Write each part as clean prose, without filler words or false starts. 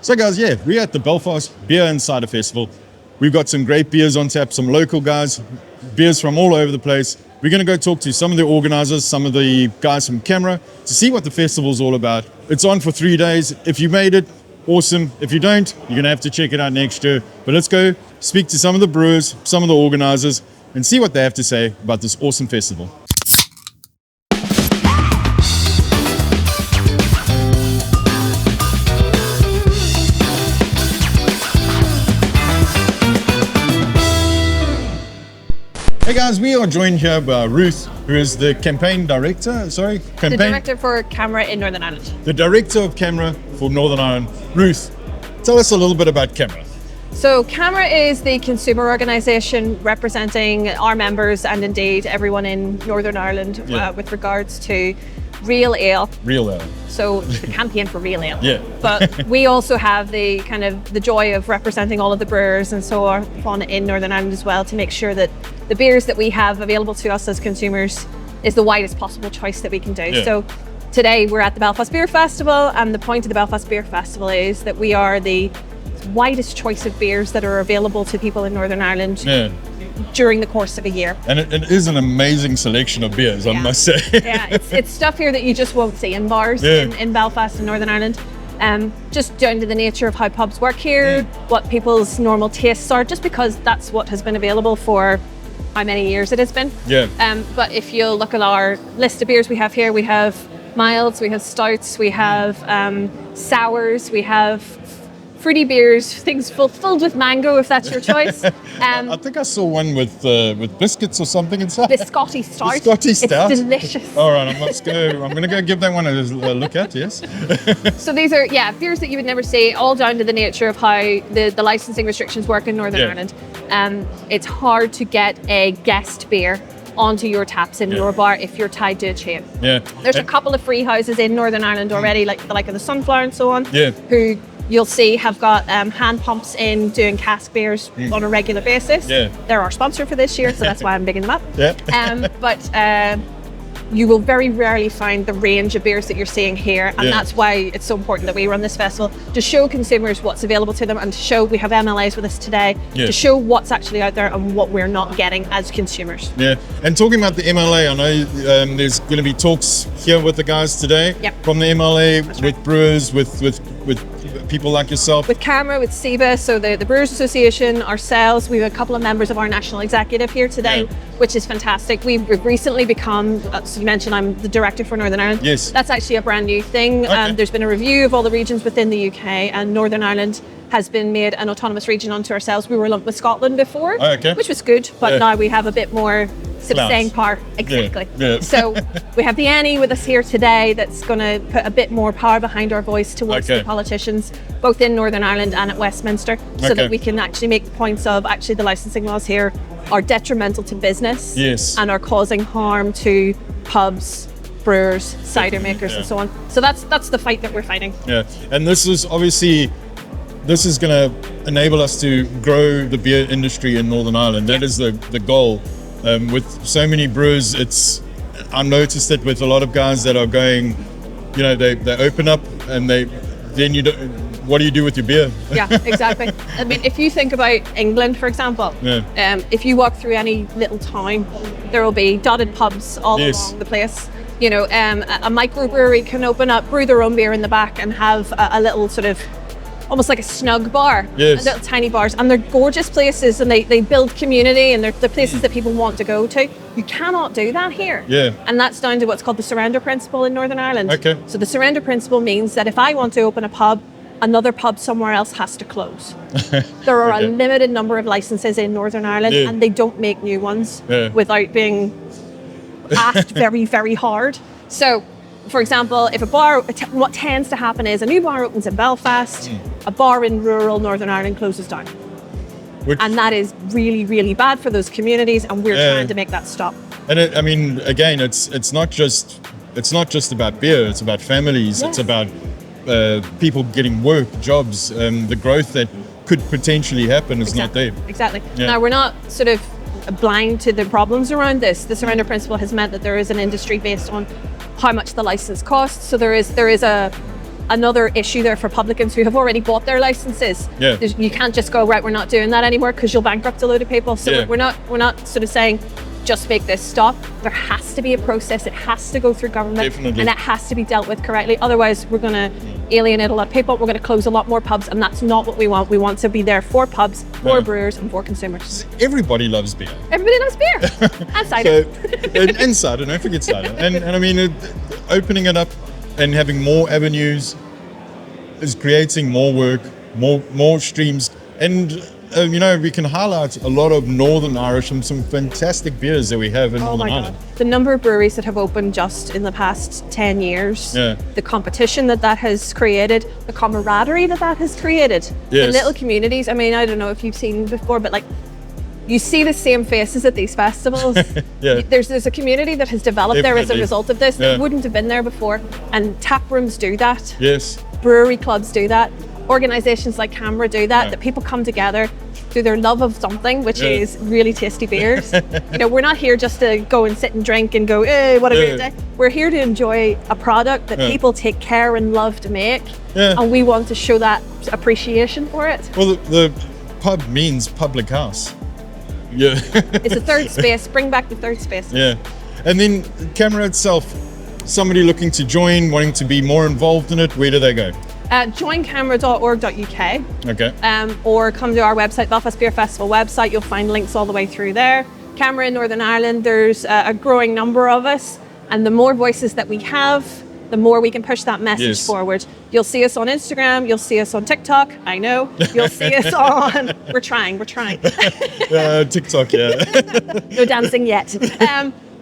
So guys, yeah, we're at the Belfast Beer Cider Festival. We've got some great beers on tap, some local guys, beers from all over the place. We're going to go talk to some of the organizers, some of the guys from CAMRA to see what the festival's all about. It's on for 3 days. If you made it, awesome. If you don't, you're going to have to check it out next year. But let's go speak to some of the brewers, some of the organizers, and see what they have to say about this awesome festival. Hey guys, we are joined here by Ruth, who is the campaign director, The director for CAMRA in Northern Ireland. The director of CAMRA for Northern Ireland. Ruth, tell us a little bit about CAMRA. So CAMRA is the consumer organisation representing our members and indeed everyone in Northern Ireland with regards to real ale. Real ale. So the campaign for real ale. Yeah. But we also have the joy of representing all of the brewers and so on in Northern Ireland as well, to make sure that the beers that we have available to us as consumers is the widest possible choice that we can do. Yeah. So today we're at the Belfast Beer Festival, and the point of the Belfast Beer Festival is that we are the widest choice of beers that are available to people in Northern Ireland during the course of a year. And it is an amazing selection of beers, I must say. Yeah, it's stuff here that you just won't see in bars in Belfast and Northern Ireland. Just down to the nature of how pubs work here, what people's normal tastes are, just because that's what has been available for how many years it has been. Yeah. But if you look at our list of beers we have here, we have milds, we have stouts, we have sours, we have fruity beers, things filled with mango, if that's your choice. I think I saw one with biscuits or something inside. Biscotti stout. Biscotti stout. It's delicious. All right, I'm going to go give that one a look at, yes. So these are, beers that you would never see, all down to the nature of how the licensing restrictions work in Northern Ireland. It's hard to get a guest beer onto your taps in your bar if you're tied to a chain. Yeah. There's a couple of free houses in Northern Ireland already, like of the Sunflower and so on, who you'll see have got hand pumps in doing cask beers on a regular basis. Yeah. They're our sponsor for this year, so that's why I'm bigging them up. Yeah. But you will very rarely find the range of beers that you're seeing here, and that's why it's so important that we run this festival, to show consumers what's available to them, and to show, we have MLAs with us today, to show what's actually out there and what we're not getting as consumers. Yeah, and talking about the MLA, I know there's going to be talks here with the guys today from the MLA, with brewers, with people like yourself. With CAMRA, with SEBA, so the Brewers Association, ourselves, we have a couple of members of our national executive here today, which is fantastic. We've recently become, so you mentioned I'm the director for Northern Ireland. Yes. That's actually a brand new thing. There's been a review of all the regions within the UK, and Northern Ireland has been made an autonomous region unto ourselves. We were lumped with Scotland before, which was good, but now we have a bit more staying power. Exactly. Yeah. So we have the NE with us here today that's going to put a bit more power behind our voice towards the politicians, both in Northern Ireland and at Westminster, so that we can actually make the points of actually the licensing laws here are detrimental to business and are causing harm to pubs, brewers, cider makers and so on. So that's the fight that we're fighting. Yeah, and this is obviously, this is going to enable us to grow the beer industry in Northern Ireland. That is the goal. With so many brewers, I noticed it with a lot of guys that are going, they open up and what do you do with your beer? Yeah, exactly. I mean, if you think about England, for example, if you walk through any little town, there will be dotted pubs all along the place. A microbrewery can open up, brew their own beer in the back, and have a little sort of, almost like a snug bar, little tiny bars, and they're gorgeous places, and they build community, and they're the places that people want to go to. You cannot do that here. And that's down to what's called the surrender principle in Northern Ireland. So the surrender principle means that if I want to open a pub, another pub somewhere else has to close. There are a limited number of licenses in Northern Ireland, and they don't make new ones without being asked very, very hard. So, for example, if a bar, what tends to happen is a new bar opens in Belfast, a bar in rural Northern Ireland closes down. And that is really, really bad for those communities, and we're trying to make that stop. And again, it's not just about beer, it's about families, it's about people getting work, jobs, the growth that could potentially happen is not there. Exactly. Now, we're not sort of blind to the problems around this. The surrender principle has meant that there is an industry based on how much the license costs. So there is a another issue there for publicans who have already bought their licenses. Yeah. You can't just go, right, we're not doing that anymore, because you'll bankrupt a load of people. So we're not sort of saying, just make this stop. There has to be a process. It has to go through government. Definitely. And it has to be dealt with correctly. Otherwise, we're going to alienate a lot of people. We're going to close a lot more pubs, and that's not what we want. We want to be there for pubs, for brewers, and for consumers. Everybody loves beer. Everybody loves beer. And cider. And cider, don't forget cider. And I mean, opening it up and having more avenues is creating more work, more streams. And you know, we can highlight a lot of Northern Irish and some fantastic beers that we have in Northern Ireland. The number of breweries that have opened just in the past 10 years, the competition that has created, the camaraderie that has created, the little communities. I mean, I don't know if you've seen before, but like, you see the same faces at these festivals. There's a community that has developed there as a result of this that wouldn't have been there before. And tap rooms do that. Yes. Brewery clubs do that. Organizations like CAMRA do that, that people come together through their love of something, which is really tasty beers. You know, we're not here just to go and sit and drink and go, hey, what a great day. We're here to enjoy a product that people take care and love to make. And we want to show that appreciation for it. Well, the pub means public house. Yeah. It's a third space. Bring back the third space. Yeah. And then CAMRA itself, somebody looking to join, wanting to be more involved in it, where do they go? Joincamera.org.uk. Okay. Or come to our website, Belfast Beer Festival website. You'll find links all the way through there. CAMRA in Northern Ireland, there's a growing number of us, and the more voices that we have, the more we can push that message forward. You'll see us on Instagram, you'll see us on TikTok, I know. You'll see us on, we're trying. TikTok, No dancing yet.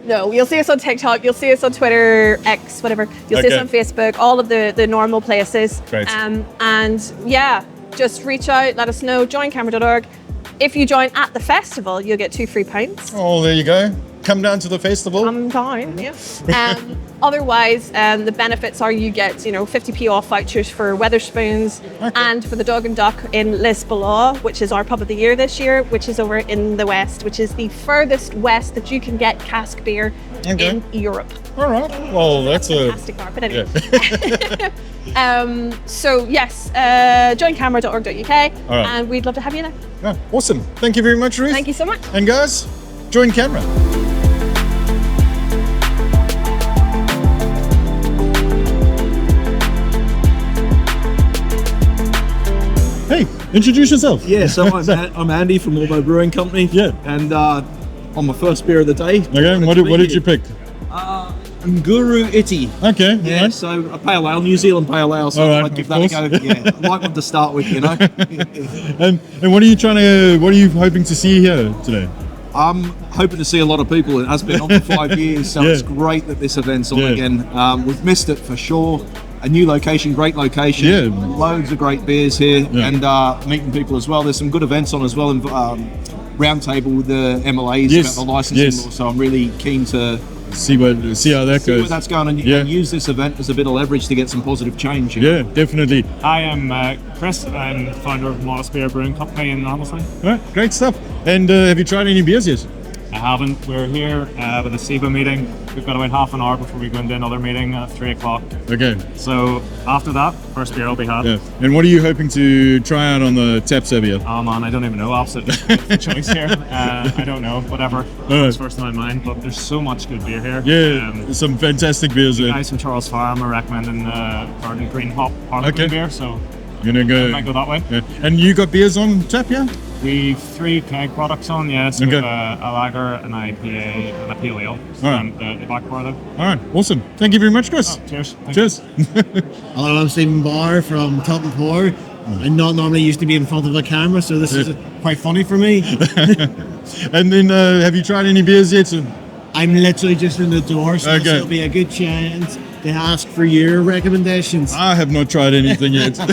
No, you'll see us on TikTok, you'll see us on Twitter, X, whatever. You'll see us on Facebook, all of the normal places. Great. And yeah, just reach out, let us know, joincamera.org. If you join at the festival, you'll get 2 free pints. Oh, there you go. Come down to the festival. Come down, otherwise, the benefits are you get, 50p off vouchers for Wetherspoons and for the Dog and Duck in Lisbon, which is our pub of the year this year, which is over in the west, which is the furthest west that you can get cask beer in Europe. All right. Well, that's a fantastic bar, but anyway. So yes, joincamera.org.uk, and we'd love to have you there. Yeah, awesome. Thank you very much, Ruth. Thank you so much. And guys, join CAMRA. Hey, introduce yourself. Yeah, so I'm Andy from Brewing Company. Yeah. And on my first beer of the day. Okay, what did you pick? Guru Itty. Okay. Yeah, so a pale ale, New Zealand pale ale. So I'd give that a go. Yeah, I like one to start with, And what are you hoping to see here today? I'm hoping to see a lot of people. It has been on for 5 years, so it's great that this event's on again. We've missed it for sure. A new location, great location, loads of great beers here, and meeting people as well. There's some good events on as well, and roundtable with the MLAs about the licensing law, so I'm really keen to see how that goes. Where that's going, and use this event as a bit of leverage to get some positive change. Yeah, definitely. Hi, I'm Chris. I'm the founder of Modest Beer Brewing Company in Hamilton. All right, great stuff. And have you tried any beers yet? I haven't. We're here with a SIBA meeting. We've got about half an hour before we go into another meeting at 3 o'clock. Okay. So after that, first beer will be had. Yeah. And what are you hoping to try out on the taps over here? Oh man, I don't even know. Opposite choice here. I don't know. Whatever. It's first in my mind. But there's so much good beer here. Yeah. Some fantastic beers there. Guys from Charles Farm are recommending Garden Green Hop Harlequin beer. So I might go that way. Yeah. And you got beers on tap, yeah? We've 3 keg products on, yes. We've a lager, an IPA, and a pale ale. And the back bar though. All right, awesome. Thank you very much, Chris. Cheers. Cheers. Hello, I'm Stephen Barr from Top and Pour. I not normally used to be in front of a camera, so this is quite funny for me. And then, have you tried any beers yet? I'm literally just in the door, so this will be a good chance to ask for your recommendations. I have not tried anything yet. So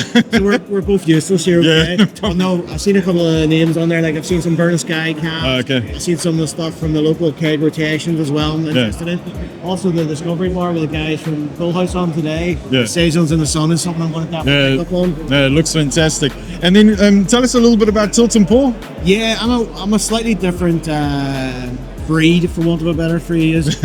we're both useless here. Yeah, okay? No, I've seen a couple of names on there. Like I've seen some Burn Sky caps. I've seen some of the stuff from the local keg rotations as well. I'm interested in. Also the Discovery Bar with the guys from Bullhouse on today. Yeah. Saisons in the Sun is something I'm going to definitely pick up on. Yeah, it looks fantastic. And then tell us a little bit about Tilt and Pour. Yeah, I'm a slightly different breed, for want of a better phrase.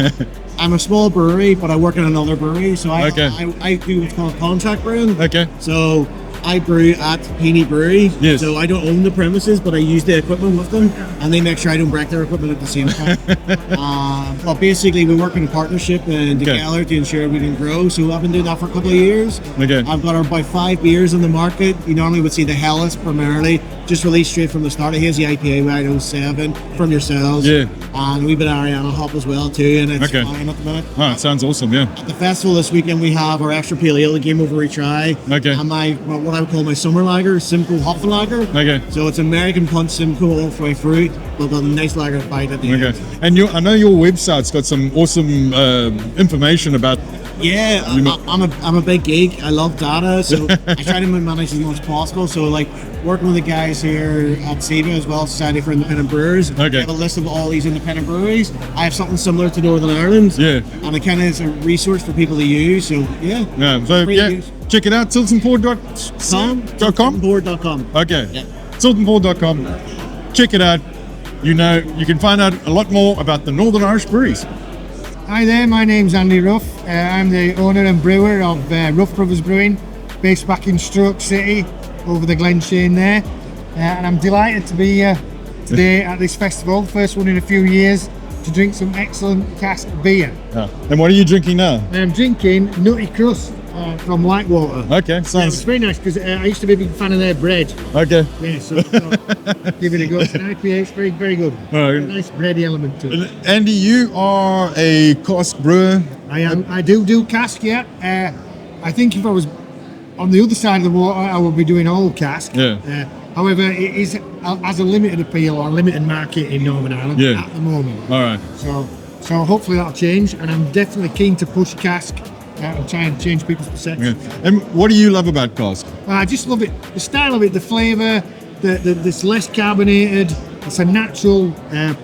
I'm a small brewery, but I work in another brewery, so I do what's called contract brewing. Okay. So I brew at Penny Brewery, so I don't own the premises, but I use the equipment with them, and they make sure I don't break their equipment at the same time. But basically, we work in a partnership together to ensure we can grow. So I've been doing that for a couple of years. Okay. I've got about 5 beers on the market. You normally would see the Hellas primarily, just released straight from the start. Here's the IPA Ride 07 from yourselves. Yeah. And a wee bit of Ariana hop as well too, and it's fine at the minute. Oh, it sounds awesome, yeah. At the festival this weekend, we have our extra pale ale, the Game Over Retry. Okay. And what I would call my summer lager, Simcoe Hopfen Lager. Okay. So it's American punch Simcoe all the way through, but a nice lager bite at the end. And I know your website's got some awesome information about. Yeah, I'm a big geek. I love data, so I try to manage as much as possible. So like working with the guys here at SIBA as well, Society for Independent Brewers. I have a list of all these independent breweries. I have something similar to Northern Ireland. Yeah. And it kind of is a resource for people to use. So check it out. tiltonport.com. Tiltonport.com. Okay. Yeah. Tiltonport.com. Check it out. You can find out a lot more about the Northern Irish breweries. Hi there, my name's Andy Ruth. I'm the owner and brewer of Ruth Brothers Brewing, based back in Stroke City, over the Glen Shane there. And I'm delighted to be here today at this festival, first one in a few years, to drink some excellent cask beer. And what are you drinking now? I'm drinking Nutty Crust from Lightwater. Okay, sounds... It's very nice because I used to be a big fan of their bread. Okay. Yeah, so give it a go. It's an IPA, it's very, very good. A nice bready element to it. Andy, you are a cask brewer. I am. I do cask, yeah. I think if I was on the other side of the water, I would be doing all cask. Yeah. However, it has a limited appeal or limited market in Northern Ireland at the moment. All right. So hopefully that'll change, and I'm definitely keen to push cask and try and change people's perception. And what do you love about cask? I just love it. The style of it, the flavour, it's less carbonated. It's a natural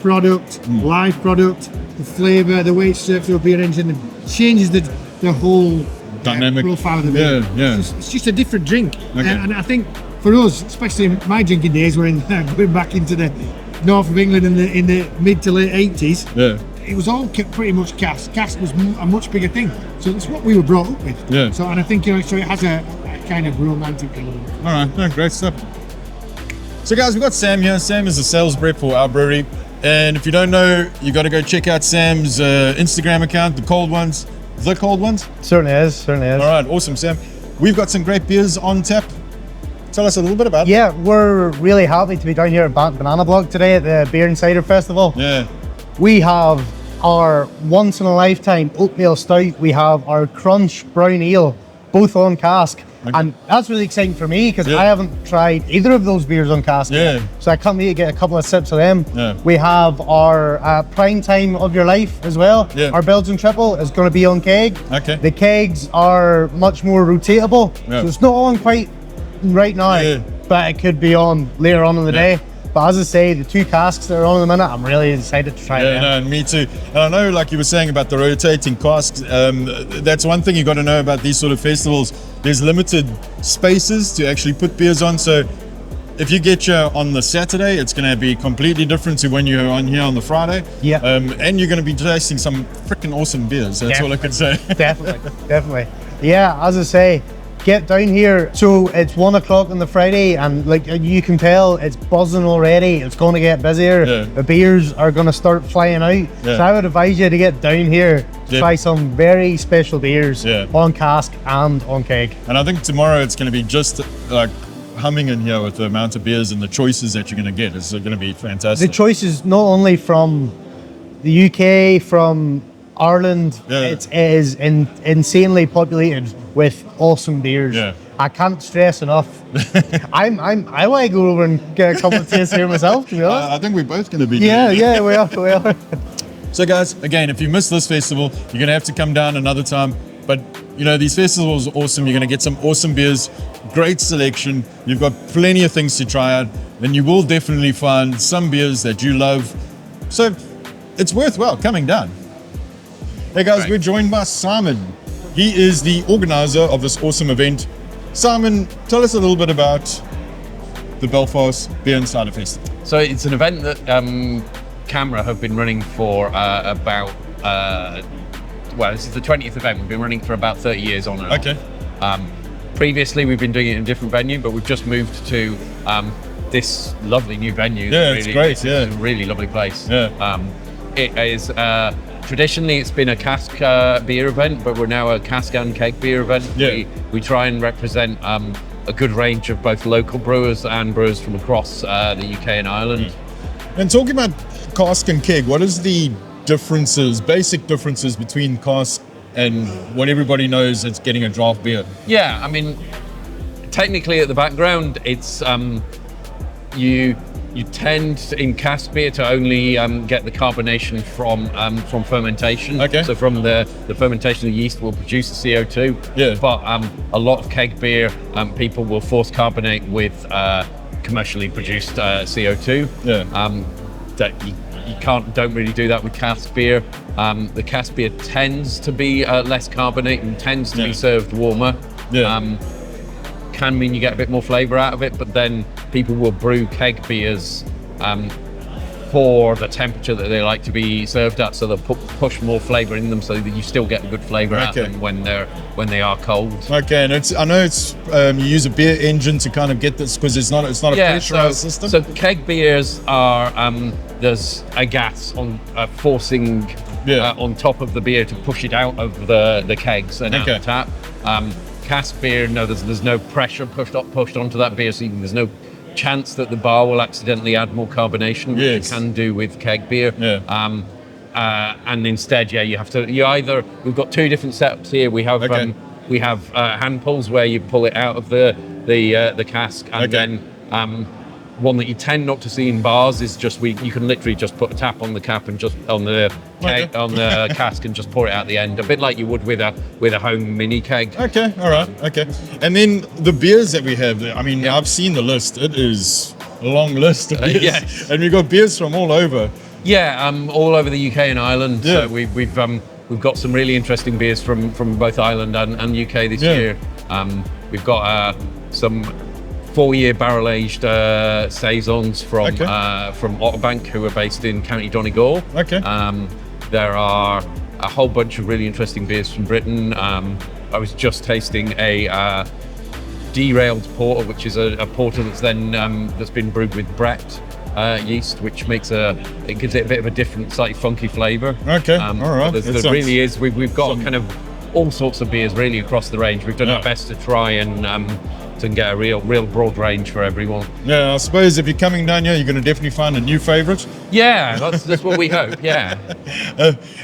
product, live product. The flavour, the way it's served through a beer engine, changes the whole dynamic profile of the beer. Yeah. It's just a different drink, and I think for us, especially in my drinking days, we're going back into the north of England in the mid to late 80s. Yeah. It was all pretty much cask. Cask was a much bigger thing, so it's what we were brought up with. Yeah. So, and I think so it has a kind of romantic element. All right, great stuff. So, guys, we've got Sam here. Sam is a sales rep for Our Brewery, and if you don't know, you got to go check out Sam's Instagram account, The Cold Ones. Certainly is. All right, awesome, Sam. We've got some great beers on tap. Tell us a little bit about it. Yeah, we're really happy to be down here at Banana Block today at the Beer and Cider Festival. Yeah. We have our once in a lifetime oatmeal stout. We have our crunch brown ale, both on cask. Okay. And that's really exciting for me because I haven't tried either of those beers on cask yet. So I can't wait to get a couple of sips of them. Yeah. We have our prime time of your life as well. Yeah. Our Belgian triple is going to be on keg. Okay. The kegs are much more rotatable. Yeah. So it's not on quite right now, but it could be on later on in the day. But as I say, the two casks that are on in the minute, I'm really excited to try them. Yeah, no, me too. And I know, like you were saying about the rotating casks, that's one thing you got to know about these sort of festivals. There's limited spaces to actually put beers on. So if you get you on the Saturday, it's going to be completely different to when you're on here on the Friday. Yeah. And you're going to be tasting some freaking awesome beers. That's all I can say. Definitely. Yeah, as I say, get down here. So it's 1 o'clock on the Friday, and like you can tell, it's buzzing already. It's going to get busier. Yeah. The beers are going to start flying out. Yeah. So I would advise you to get down here to try some very special beers on cask and on keg. And I think tomorrow it's going to be just like humming in here with the amount of beers and the choices that you're going to get. It's going to be fantastic. The choices not only from the UK, from Ireland, it is insanely populated with awesome beers. Yeah. I can't stress enough. I want to go over and get a couple of tastes here myself, to be honest. I think we're both going to be there. Yeah, we are. So guys, again, if you miss this festival, you're going to have to come down another time. But, you know, these festivals are awesome. You're going to get some awesome beers, great selection. You've got plenty of things to try out. And you will definitely find some beers that you love. So it's worthwhile coming down. Hey guys, we're joined by Simon. He is the organizer of this awesome event. Simon, tell us a little bit about the Belfast Beer and Cider Festival. So it's an event that CAMRA have been running for about this is the 20th event. We've been running for about 30 years on and on. Previously, we've been doing it in a different venue, but we've just moved to this lovely new venue. Yeah, it's great. It's a really lovely place. Yeah. It is traditionally it's been a cask beer event, but we're now a cask and keg beer event. Yeah. We try and represent a good range of both local brewers and brewers from across the UK and Ireland. And talking about cask and keg, what is the differences, basic differences between cask and what everybody knows it's getting a draft beer? Yeah, I mean, technically at the background, it's you tend in cask beer to only get the carbonation from fermentation. Okay. So from the fermentation of the yeast will produce the CO2. Yeah. But a lot of keg beer, people will force carbonate with commercially produced CO2. Yeah. That you don't really do that with cask beer. The cask beer tends to be less carbonate and tends to be served warmer. Yeah. Can mean you get a bit more flavour out of it, but then people will brew keg beers for the temperature that they like to be served at, so they'll push more flavour in them so that you still get a good flavour out of them when they are cold. Okay, and I know it's you use a beer engine to kind of get this because it's not a pressurized system. So keg beers are there's a gas on forcing on top of the beer to push it out of the kegs and out the tap. Cask beer, no, there's no pressure pushed onto that beer, so there's no chance that the bar will accidentally add more carbonation, which you can do with keg beer. Yeah. And instead, you have to. We've got two different setups here. We have hand pulls where you pull it out of the cask, and then one that you tend not to see in bars is just you can literally just put a tap on the cap and just on the cask and just pour it out the end, a bit like you would with a home mini keg. Okay, all right, okay. And then the beers that we have, I mean, I've seen the list. It is a long list of beers. Yes. And we've got beers from all over. Yeah, all over the UK and Ireland. Yeah. So we've got some really interesting beers from both Ireland and UK this year. We've got some 4-year barrel-aged saisons from Otterbank, who are based in County Donegal. Okay. There are a whole bunch of really interesting beers from Britain. I was just tasting a derailed porter, which is a porter that's been brewed with Brett yeast, which gives it a bit of a different, slightly funky flavour. Okay. All right. There really is. We've got kind of all sorts of beers really across the range. We've done our best to try and get a real broad range for everyone. Yeah, I suppose if you're coming down here, you're going to definitely find a new favourite. Yeah, that's what we hope. Yeah.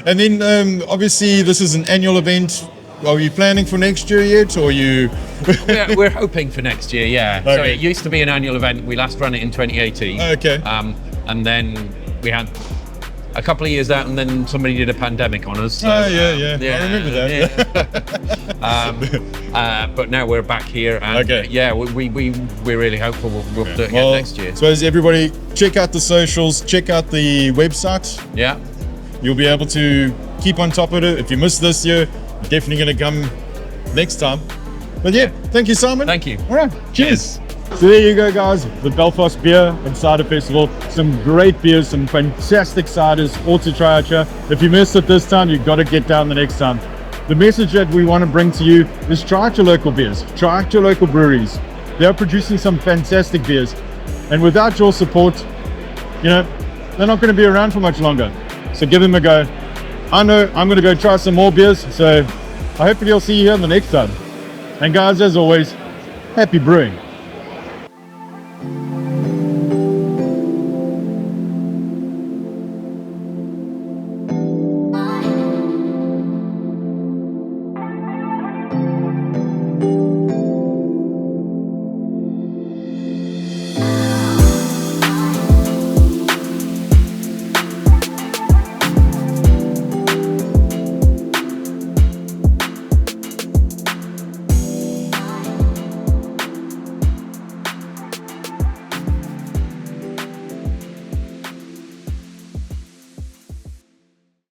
And then obviously this is an annual event. Are you planning for next year yet, or you? we're hoping for next year. Yeah. Okay. So it used to be an annual event. We last ran it in 2018. Okay. And then we had a couple of years out, and then somebody did a pandemic on us. So, yeah. I remember that. Yeah. But now we're back here, and we're really hopeful we'll do it again next year. So as everybody, check out the socials, check out the website. Yeah. You'll be able to keep on top of it. If you missed this year, you're definitely going to come next time. But thank you, Simon. Thank you. All right. Cheers. So there you go, guys, the Belfast Beer and Cider Festival. Some great beers, some fantastic ciders, all to try out here. If you missed it this time, you've got to get down the next time. The message that we want to bring to you is try out your local beers, try out your local breweries. They're producing some fantastic beers. And without your support, they're not going to be around for much longer. So give them a go. I know I'm going to go try some more beers, so I hope you'll see you here the next time. And guys, as always, happy brewing.